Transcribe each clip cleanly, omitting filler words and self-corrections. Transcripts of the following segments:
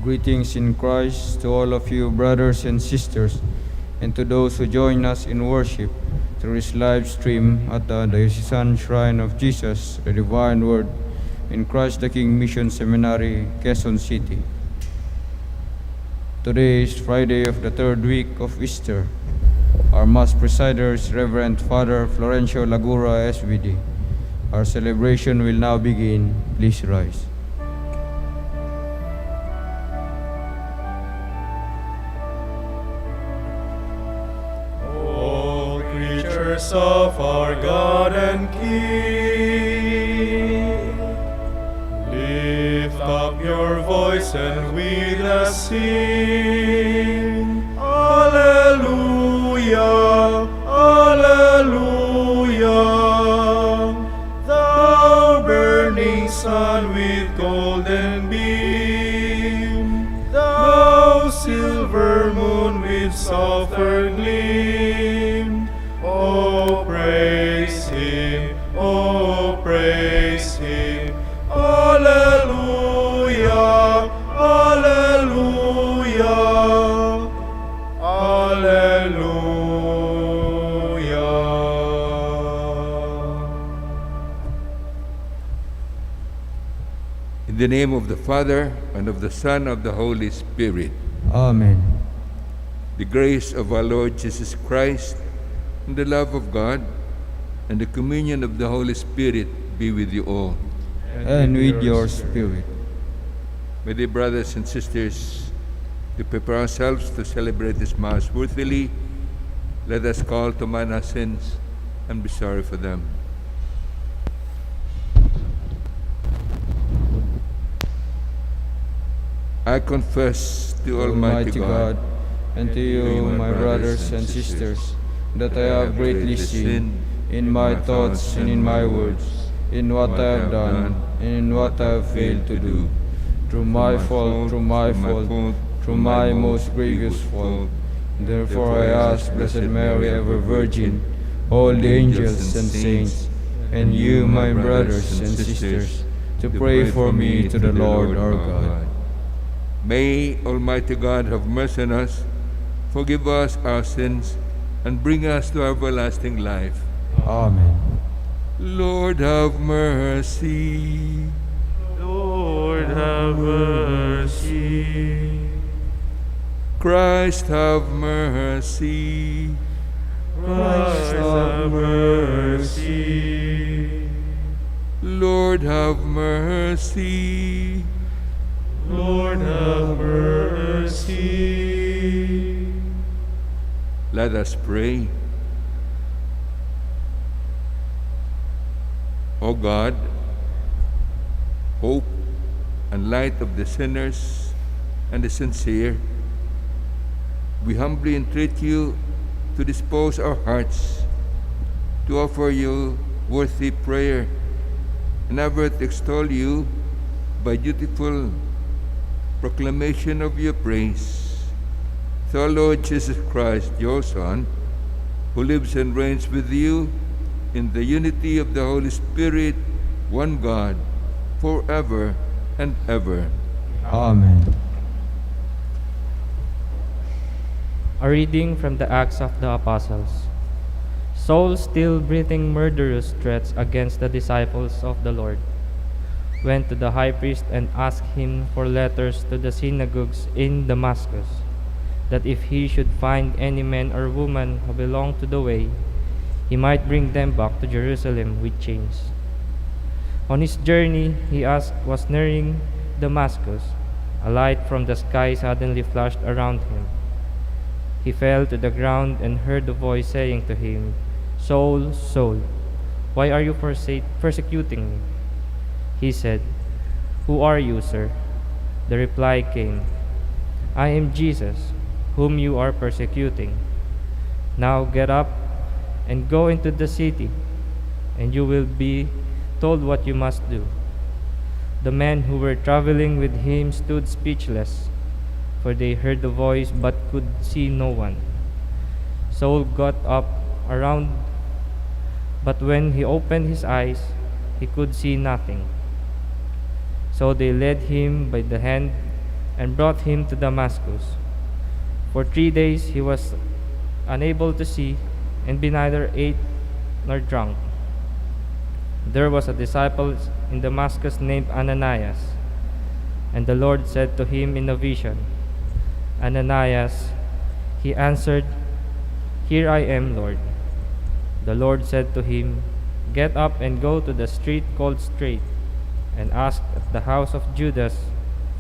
Greetings in Christ to all of you, brothers and sisters, and to those who join us in worship through this live stream at the Diocesan Shrine of Jesus, the Divine Word, in Christ the King Mission Seminary, Quezon City. Today is Friday of the third week of Easter. Our Mass presider is Reverend Father Florencio Lagura, SVD. Our celebration will now begin. Please rise. O creatures of our God and King, lift up your voice and with us sing. Alleluia, Alleluia. Thou burning sun with golden beam, thou silver moon with softer gleam. Oh, praise Him, oh, praise Him. Alleluia, Alleluia, Alleluia. In the name of the Father, and of the Son, and of the Holy Spirit. Amen. The grace of our Lord Jesus Christ, and the love of God, and the communion of the Holy Spirit be with you all. And with your spirit. My dear brothers and sisters, to prepare ourselves to celebrate this Mass worthily, let us call to mind our sins and be sorry for them. I confess to Almighty God and to you, my brothers and sisters, that I have greatly sinned in my thoughts and in my words, in what I have done and in what I have failed to do, through my fault, through my most grievous fault. Therefore I ask Blessed Mary, ever Virgin, all the angels and saints, and you, my brothers and sisters, to pray for me to the Lord our God. May Almighty God have mercy on us, forgive us our sins, and bring us to everlasting life. Amen. Lord, have mercy. Lord, have mercy. Christ, have mercy. Christ, have mercy. Lord, have mercy. Lord, have mercy. Let us pray. O God, hope and light of the sinners and the sincere, we humbly entreat you to dispose our hearts to offer you worthy prayer and ever to extol you by dutiful proclamation of your praise. Through our Lord Jesus Christ, your Son, who lives and reigns with you in the unity of the Holy Spirit, one God, forever and ever. Amen. A reading from the Acts of the Apostles. Saul, still breathing murderous threats against the disciples of the Lord, went to the high priest and asked him for letters to the synagogues in Damascus, that if he should find any man or woman who belonged to the way, he might bring them back to Jerusalem with chains. On his journey, was nearing Damascus. A light from the sky suddenly flashed around him. He fell to the ground and heard a voice saying to him, "Saul, Saul, why are you persecuting me?" He said, "Who are you, sir?" The reply came, "I am Jesus, whom you are persecuting. Now get up and go into the city, and you will be told what you must do." The men who were traveling with him stood speechless, for they heard the voice but could see no one. Saul got up but when he opened his eyes, he could see nothing. So they led him by the hand and brought him to Damascus. For 3 days he was unable to see, and be neither ate nor drank. There was a disciple in Damascus named Ananias, and the Lord said to him in a vision, Ananias. He answered, Here I am, Lord. The Lord said to him, Get up and go to the street called Straight, and ask at the house of Judas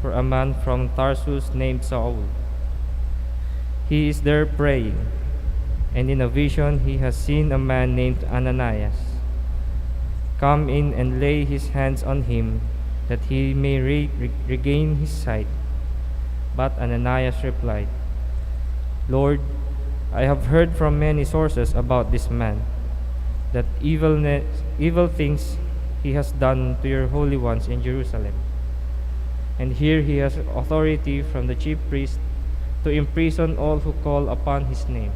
for a man from Tarsus named Saul. He is there praying, and in a vision he has seen a man named Ananias. Come in and lay his hands on him, that he may regain his sight. But Ananias replied, Lord, I have heard from many sources about this man, that evil things he has done to your holy ones in Jerusalem. And here he has authority from the chief priest to imprison all who call upon his name.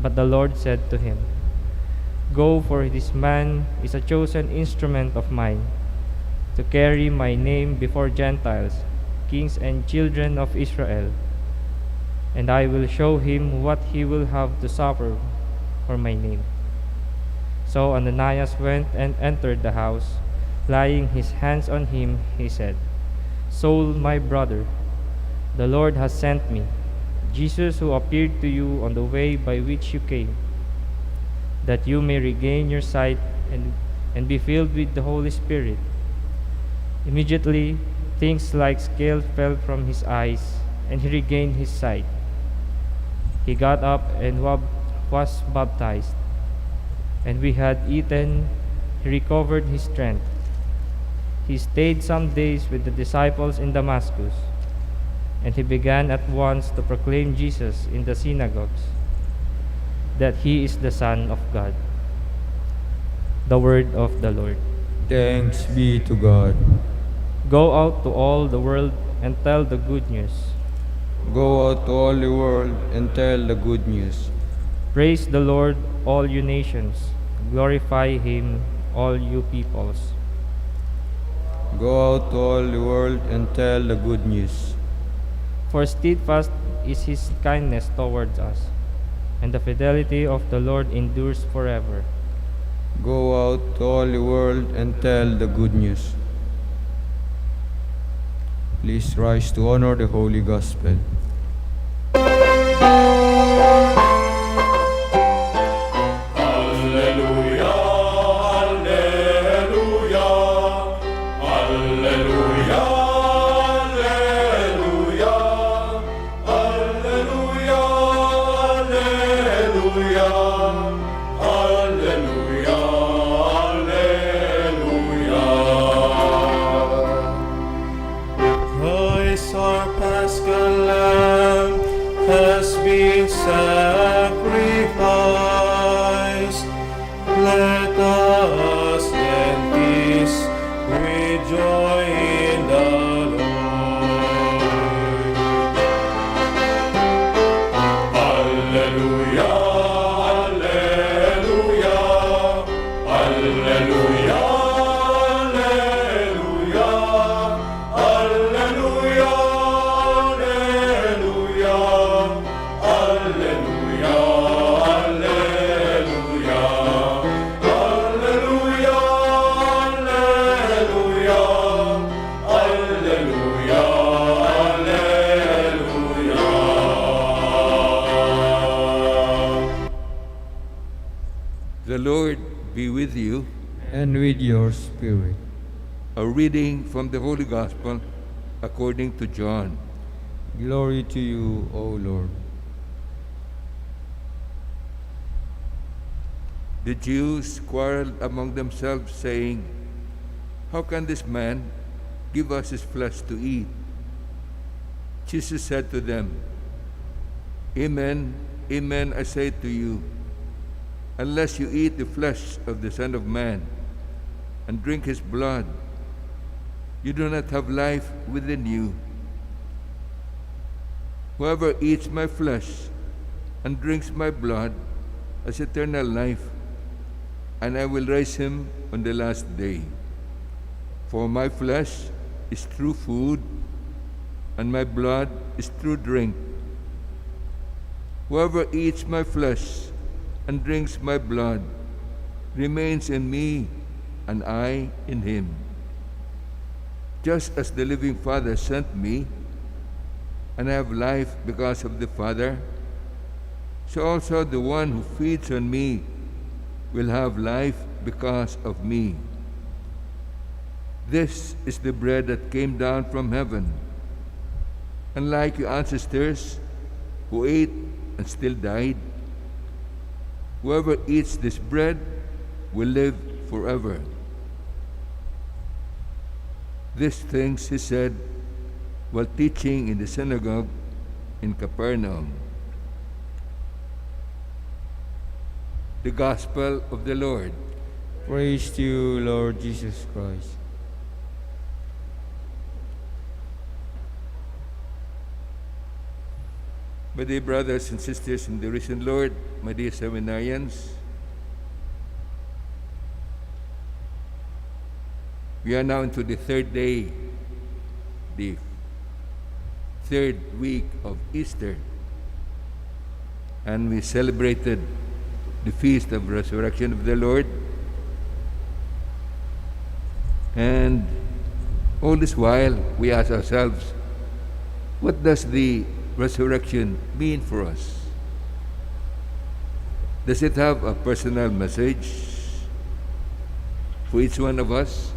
But the Lord said to him, Go, for this man is a chosen instrument of mine, to carry my name before Gentiles, kings and children of Israel. And I will show him what he will have to suffer for my name. So Ananias went and entered the house. Laying his hands on him, he said, Saul, my brother, the Lord has sent me, Jesus, who appeared to you on the way by which you came, that you may regain your sight and be filled with the Holy Spirit. Immediately, things like scales fell from his eyes, and he regained his sight. He got up and was baptized, and we had eaten, he recovered his strength. He stayed some days with the disciples in Damascus, and he began at once to proclaim Jesus in the synagogues, that he is the Son of God. The word of the Lord. Thanks be to God. Go out to all the world and tell the good news. Go out to all the world and tell the good news. Praise the Lord, all you nations. Glorify him, all you peoples. Go out to all the world and tell the good news. For steadfast is his kindness towards us, and the fidelity of the Lord endures forever. Go out to all the world and tell the good news. Please rise to honor the Holy Gospel. Christ, our Paschal Lamb, has been sacrificed. Let us in peace rejoice in the Lord. Alleluia, alleluia, alleluia. The Lord be with you. And with your spirit. A reading from the Holy Gospel according to John. Glory to you, O Lord. The Jews quarreled among themselves, saying, How can this man give us his flesh to eat? Jesus said to them, Amen, amen, I say to you, unless you eat the flesh of the Son of Man and drink his blood, you do not have life within you. Whoever eats my flesh and drinks my blood has eternal life, and I will raise him on the last day. For my flesh is true food, and my blood is true drink. Whoever eats my flesh and drinks my blood remains in me, and I in him. Just as the living Father sent me, and I have life because of the Father, so also the one who feeds on me will have life because of me. This is the bread that came down from heaven. Unlike your ancestors who ate and still died, whoever eats this bread will live forever. These things he said while teaching in the synagogue in Capernaum. The Gospel of the Lord. Praise to you, Lord Jesus Christ. My dear brothers and sisters in the risen Lord, my dear seminarians, we are now into the third day, the third week of Easter, and we celebrated the feast of resurrection of the Lord. And all this while, we ask ourselves, what does the resurrection mean for us? Does it have a personal message for each one of us?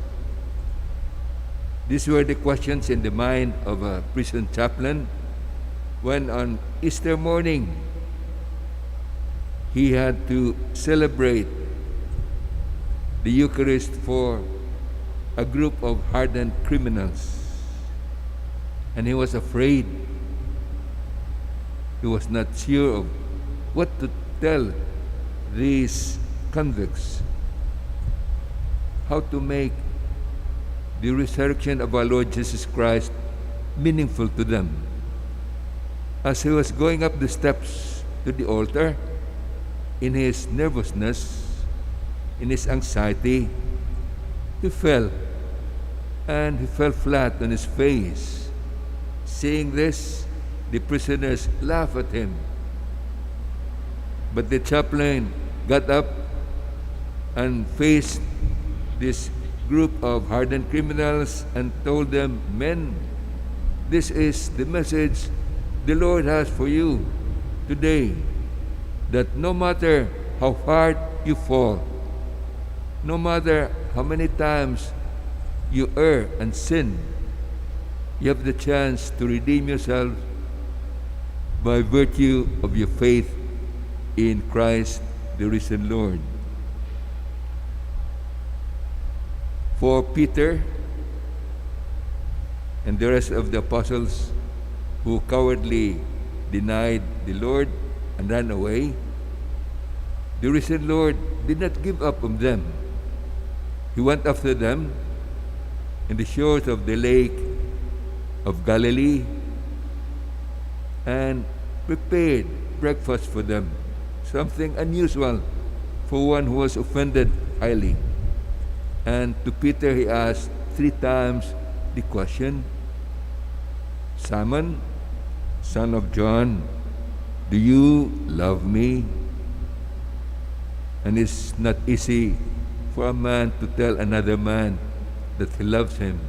These were the questions in the mind of a prison chaplain when on Easter morning he had to celebrate the Eucharist for a group of hardened criminals. And he was afraid. He was not sure of what to tell these convicts, how to make the resurrection of our Lord Jesus Christ meaningful to them. As he was going up the steps to the altar, in his nervousness, in his anxiety, he fell, and he fell flat on his face. Seeing this, the prisoners laughed at him. But the chaplain got up and faced this group of hardened criminals and told them, "Men, this is the message the Lord has for you today, that no matter how hard you fall, no matter how many times you err and sin, you have the chance to redeem yourself by virtue of your faith in Christ, the risen Lord." For Peter and the rest of the apostles who cowardly denied the Lord and ran away, the risen Lord did not give up on them. He went after them in the shores of the lake of Galilee and prepared breakfast for them, something unusual for one who was offended highly. And to Peter he asked 3 times the question, "Simon, son of John, do you love me?" And it's not easy for a man to tell another man that he loves him.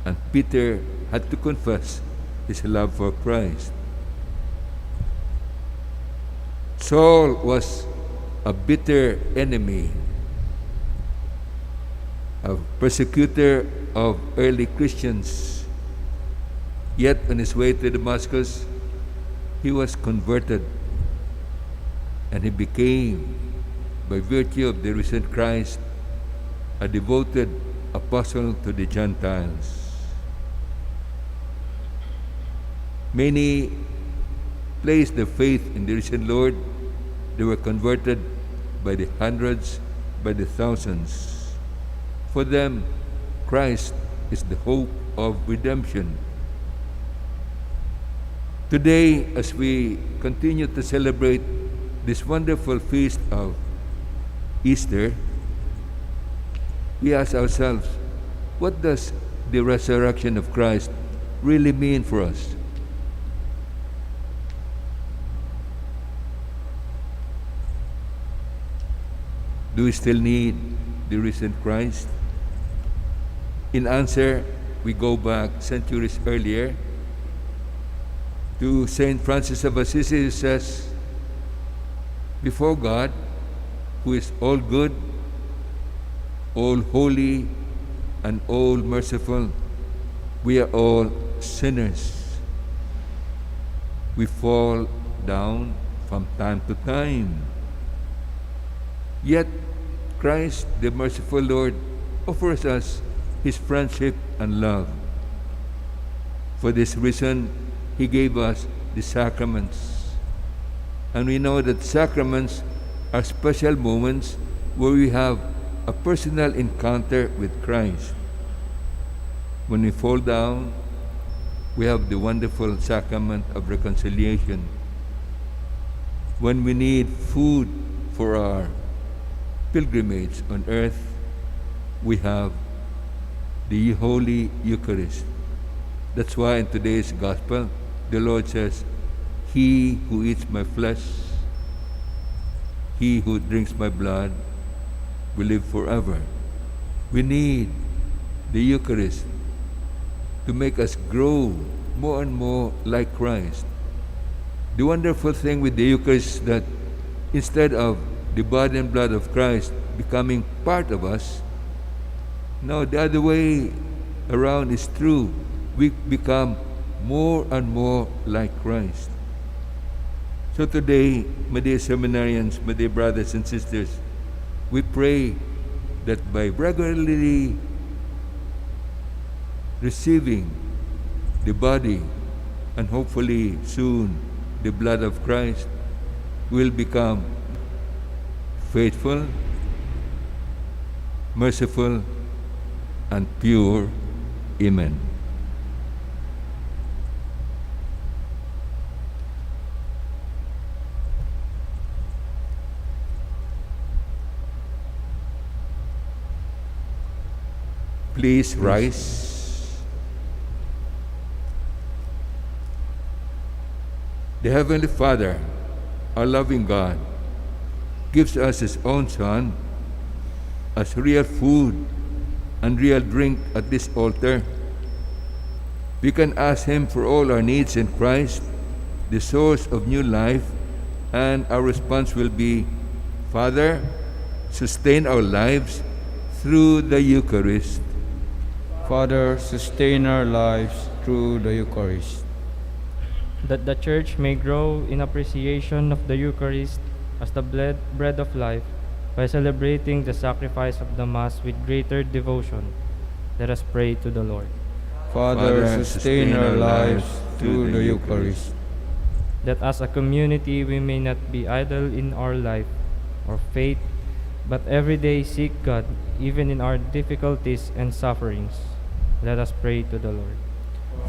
And Peter had to confess his love for Christ. Saul was a bitter enemy, a persecutor of early Christians. Yet on his way to Damascus, he was converted, and he became, by virtue of the risen Christ, a devoted apostle to the Gentiles. Many placed their faith in the risen Lord. They were converted by the hundreds, by the thousands. For them, Christ is the hope of redemption. Today, as we continue to celebrate this wonderful feast of Easter, we ask ourselves, what does the resurrection of Christ really mean for us? Do we still need the risen Christ? In answer, we go back centuries earlier to Saint Francis of Assisi, who says, before God, who is all good, all holy, and all merciful, we are all sinners. We fall down from time to time. Yet, Christ, the merciful Lord, offers us His friendship and love. For this reason, He gave us the sacraments. And we know that sacraments are special moments where we have a personal encounter with Christ. When we fall down, we have the wonderful sacrament of reconciliation. When we need food for our pilgrimage on earth, we have the Holy Eucharist. That's why in today's Gospel, the Lord says, "He who eats my flesh, he who drinks my blood, will live forever." We need the Eucharist to make us grow more and more like Christ. The wonderful thing with the Eucharist is that instead of the body and blood of Christ becoming part of us, no, the other way around is true. We become more and more like Christ. So today, my dear seminarians, my dear brothers and sisters, we pray that by regularly receiving the body and hopefully soon the blood of Christ, will become faithful, merciful, and pure. Amen. Please rise. The Heavenly Father, our loving God, gives us His own Son as real food and real drink at this altar. We can ask Him for all our needs in Christ, the source of new life, and our response will be, Father, sustain our lives through the Eucharist. Father, sustain our lives through the Eucharist. That the Church may grow in appreciation of the Eucharist as the bread of life, by celebrating the sacrifice of the Mass with greater devotion, let us pray to the Lord. Father, sustain our lives through the Eucharist. That as a community we may not be idle in our life or faith, but every day seek God, even in our difficulties and sufferings. Let us pray to the Lord.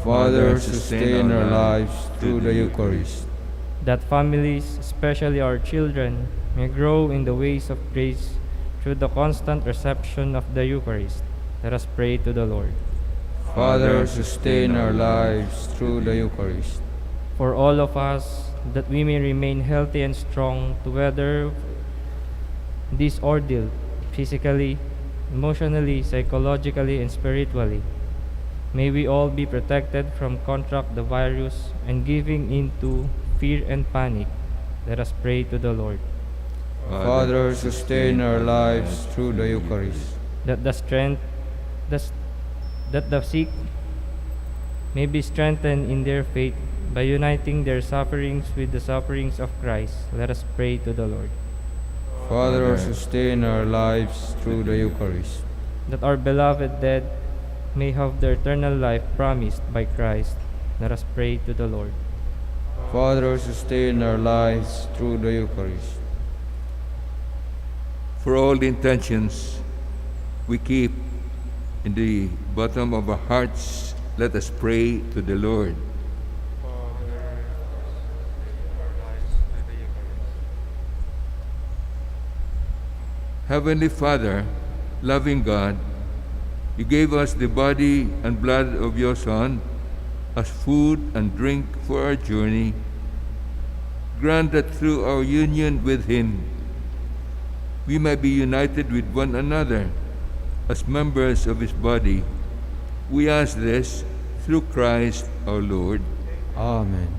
Father, sustain our lives through the Eucharist. That families, especially our children, may grow in the ways of grace through the constant reception of the Eucharist. Let us pray to the Lord. Father, sustain our lives through the Eucharist. For all of us, that we may remain healthy and strong to weather this ordeal, physically, emotionally, psychologically, and spiritually. May we all be protected from contract the virus and giving into fear and panic. Let us pray to the Lord. Father, sustain our lives through the Eucharist. That the sick may be strengthened in their faith by uniting their sufferings with the sufferings of Christ. Let us pray to the Lord. Father, sustain our lives through the Eucharist. That our beloved dead may have the eternal life promised by Christ. Let us pray to the Lord. Father, sustain our lives through the Eucharist. For all the intentions we keep in the bottom of our hearts, let us pray to the Lord. Heavenly Father, loving God, You gave us the body and blood of Your Son as food and drink for our journey, grant that through our union with him, we may be united with one another as members of his body. We ask this through Christ our Lord. Amen.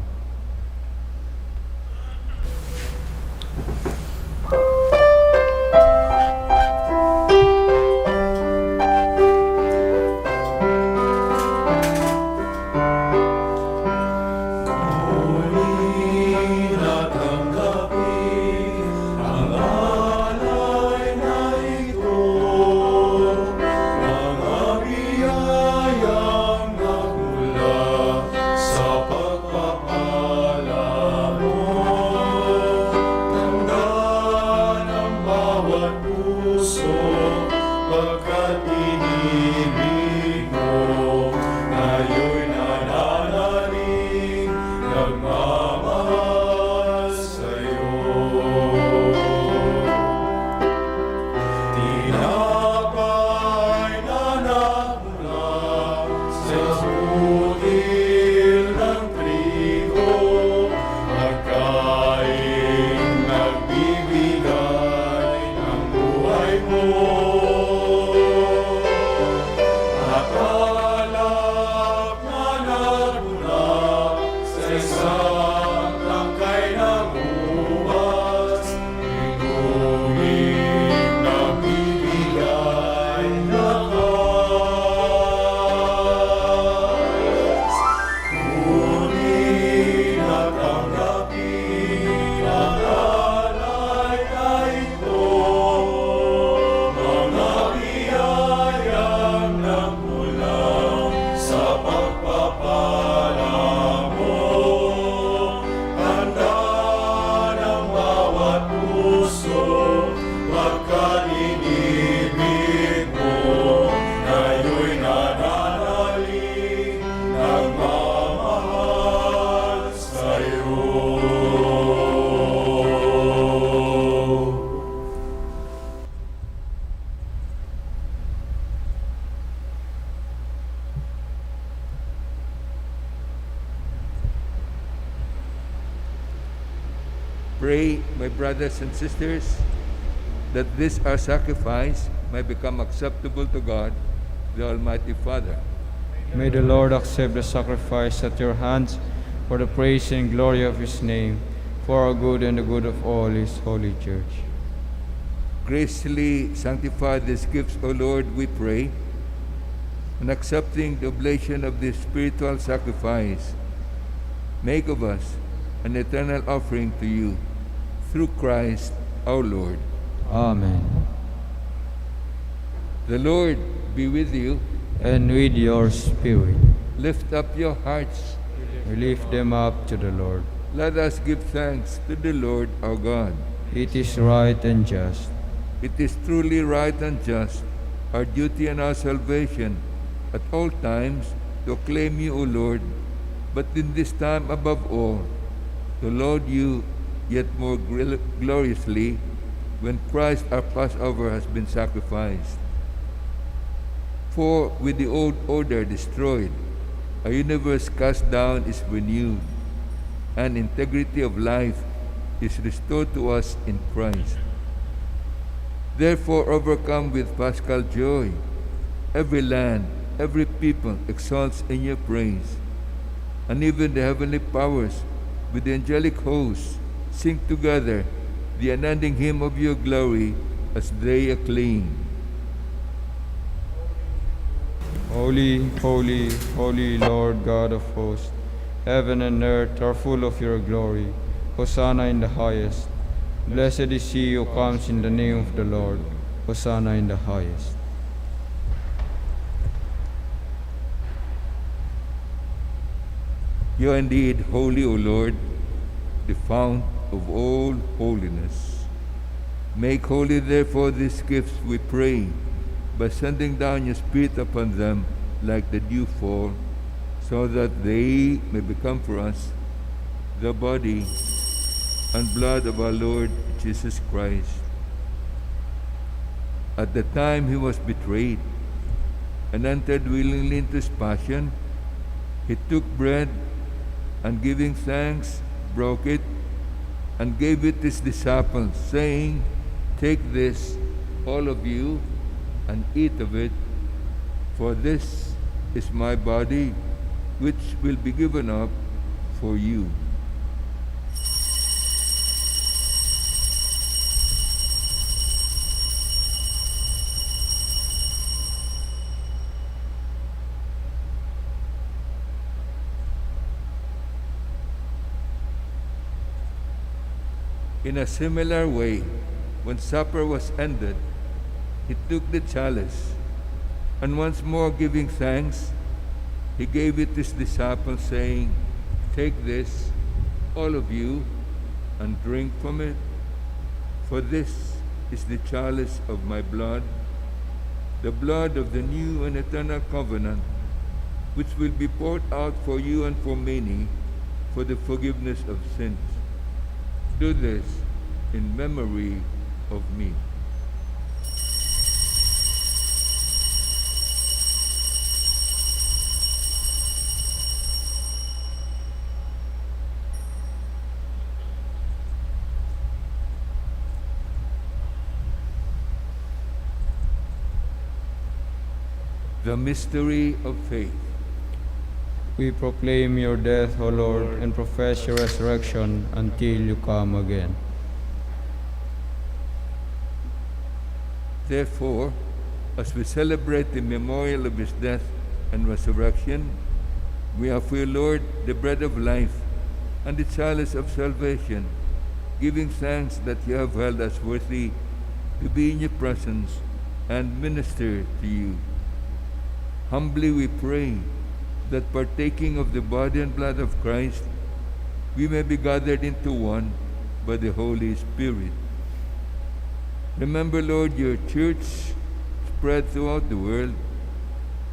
Pray, my brothers and sisters, that this our sacrifice may become acceptable to God, the Almighty Father. May the Lord accept the sacrifice at your hands for the praise and glory of his name, for our good and the good of all his holy church. Graciously sanctify these gifts, O Lord, we pray, and accepting the oblation of this spiritual sacrifice, make of us an eternal offering to you, through Christ our Lord. Amen. The Lord be with you. And with your spirit, Lift up your hearts. we lift them up to the Lord. Let us give thanks to the Lord our God. It is right and just. It is truly right and just, our duty and our salvation, at all times to acclaim you, O Lord, but in this time above all, to laud you yet more gloriously when Christ our Passover has been sacrificed. For with the old order destroyed, a universe cast down is renewed, and integrity of life is restored to us in Christ. Therefore, overcome with paschal joy, every land, every people exalts in your praise, and even the heavenly powers with the angelic hosts sing together the unending hymn of your glory as they acclaim. Holy, holy, holy Lord God of hosts, heaven and earth are full of your glory. Hosanna in the highest. Blessed is he who comes in the name of the Lord. Hosanna in the highest. You are indeed holy, O Lord, the fount of all holiness. Make holy, therefore, these gifts, we pray, by sending down your Spirit upon them like the dew fall, so that they may become for us the body and blood of our Lord Jesus Christ. At the time he was betrayed and entered willingly into his passion, He took bread, and giving thanks, broke it, and gave it to his disciples, saying, "Take this, all of you, and eat of it, for this is my body, which will be given up for you." In a similar way, when supper was ended, he took the chalice, and once more giving thanks, he gave it to his disciples, saying, "Take this, all of you, and drink from it, for this is the chalice of my blood, the blood of the new and eternal covenant, which will be poured out for you and for many for the forgiveness of sins. Do this in memory of me." The mystery of faith. We proclaim your death, O Lord, and profess your resurrection until you come again. Therefore, as we celebrate the memorial of his death and resurrection, we offer you, Lord, the bread of life and the chalice of salvation, giving thanks that you have held us worthy to be in your presence and minister to you. Humbly we pray that partaking of the body and blood of Christ, we may be gathered into one by the Holy Spirit. Remember, Lord, your church spread throughout the world,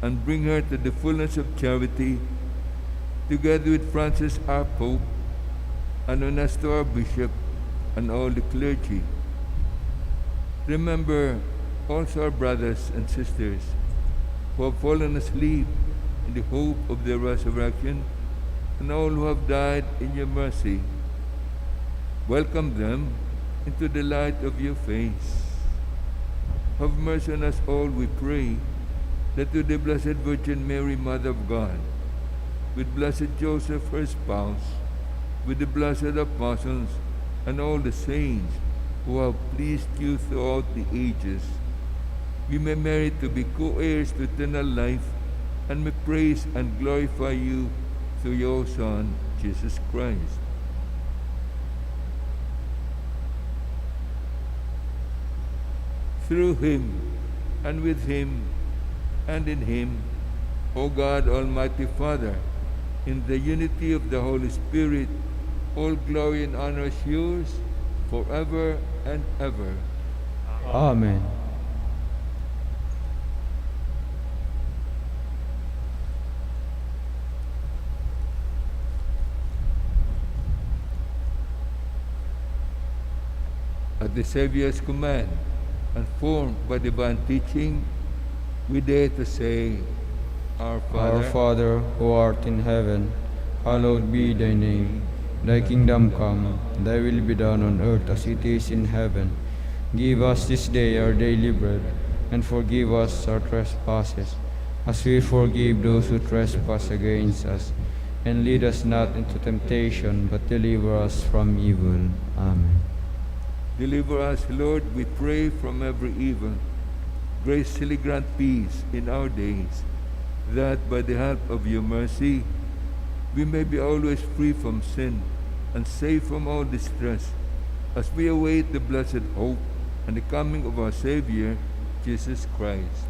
and bring her to the fullness of charity, together with Francis our Pope, and Ernesto our Bishop, and all the clergy. Remember also our brothers and sisters who have fallen asleep in the hope of their resurrection, and all who have died in your mercy. Welcome them into the light of your face. Have mercy on us all, we pray, that with the Blessed Virgin Mary, Mother of God, with Blessed Joseph, her spouse, with the blessed apostles, and all the saints who have pleased you throughout the ages, we may merit to be co-heirs to eternal life, and may praise and glorify you through your Son, Jesus Christ. Through him, and with him, and in him, O God, Almighty Father, in the unity of the Holy Spirit, all glory and honor is yours forever and ever. Amen. At the Savior's command, and formed by divine teaching, we dare to say, Our Our Father, Father, who art in heaven, hallowed be thy name. Thy kingdom come, thy will be done on earth as it is in heaven. Give us this day our daily bread, and forgive us our trespasses, as we forgive those who trespass against us. And lead us not into temptation, but deliver us from evil. Amen. deliver us, Lord, we pray, from every evil. Graciously grant peace in our days, that by the help of your mercy, we may be always free from sin and safe from all distress, as we await the blessed hope and the coming of our Savior, Jesus Christ.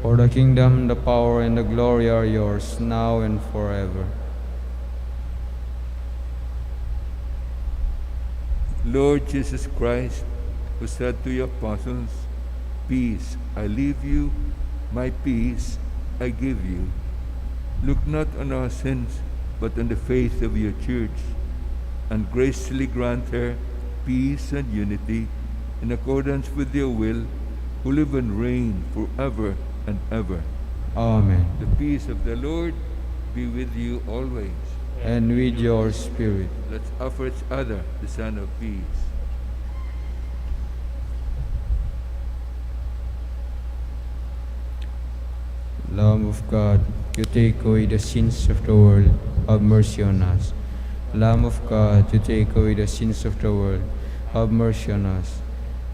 For the kingdom, the power, and the glory are yours, now and forever. Lord Jesus Christ, who said to your apostles, Peace I leave you, my peace I give you. Look not on our sins, but on the faith of your church, and graciously grant her peace and unity in accordance with your will, who live and reign forever and ever. Amen. The peace of the Lord be with you always. and with your spirit. Let's offer each other the sign of peace. Lamb of God, you take away the sins of the world, have mercy on us. Lamb of God, you take away the sins of the world, have mercy on us.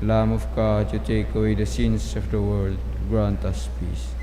Lamb of God, you take away the sins of the world, grant us peace.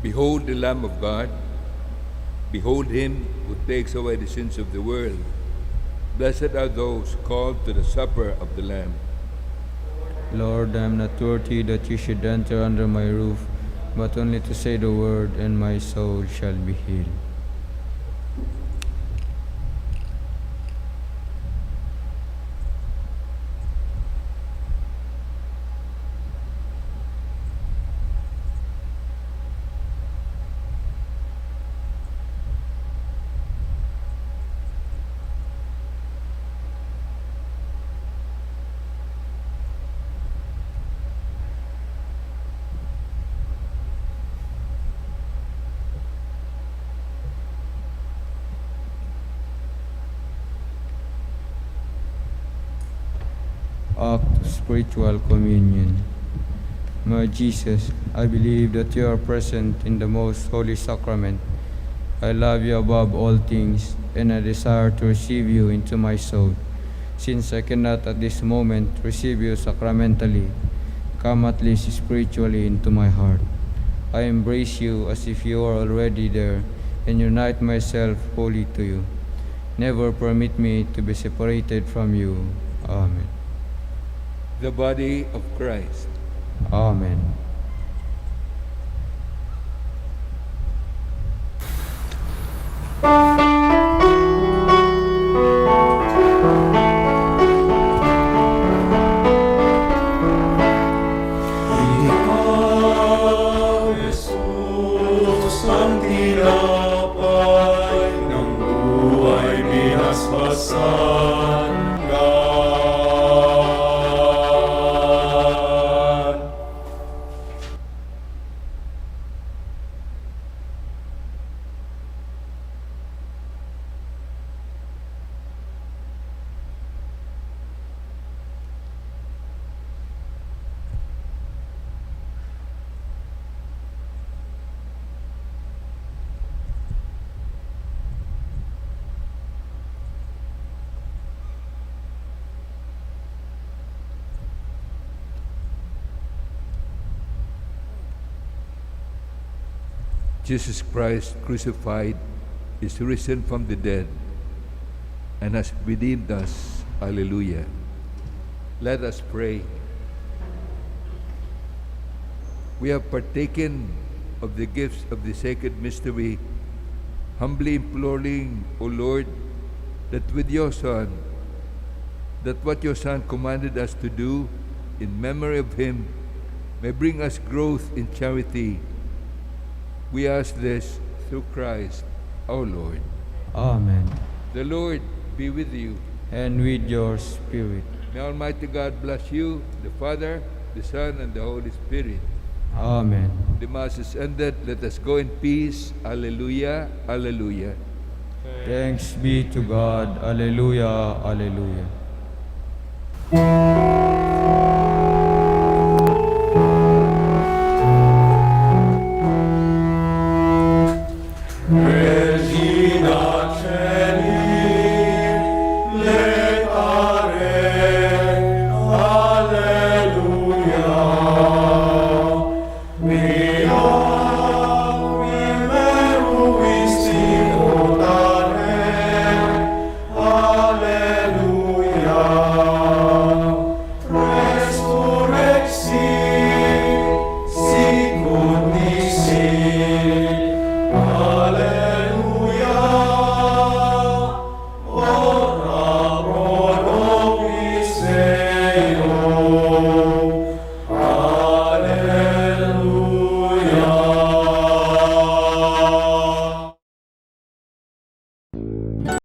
Behold the Lamb of God. Behold him who takes away the sins of the world. Blessed are those called to the supper of the Lamb. Lord, I am not worthy that you should enter under my roof, but only to say the word, and my soul shall be healed. Act of spiritual communion. My Jesus, I believe that you are present in the most holy sacrament. I love you above all things, and I desire to receive you into my soul. Since I cannot at this moment receive you sacramentally, come at least spiritually into my heart. I embrace you as if you are already there, and unite myself wholly to you. Never permit me to be separated from you. Amen. The body of Christ. Amen. Ikaw, Jesus, ang tinapay ng buhay binasbasan ka. Jesus Christ crucified is risen from the dead and has redeemed us. Alleluia. Let us pray. We have partaken of the gifts of the sacred mystery, humbly imploring, O Lord, that with your Son, that what your Son commanded us to do in memory of him may bring us growth in charity. We ask this through Christ our Lord. Amen. The Lord be with you. And with your spirit. May Almighty God bless you, the Father, the Son, and the Holy Spirit. Amen. The Mass is ended. Let us go in peace. Alleluia. Alleluia. Thanks be to God. Alleluia. Alleluia.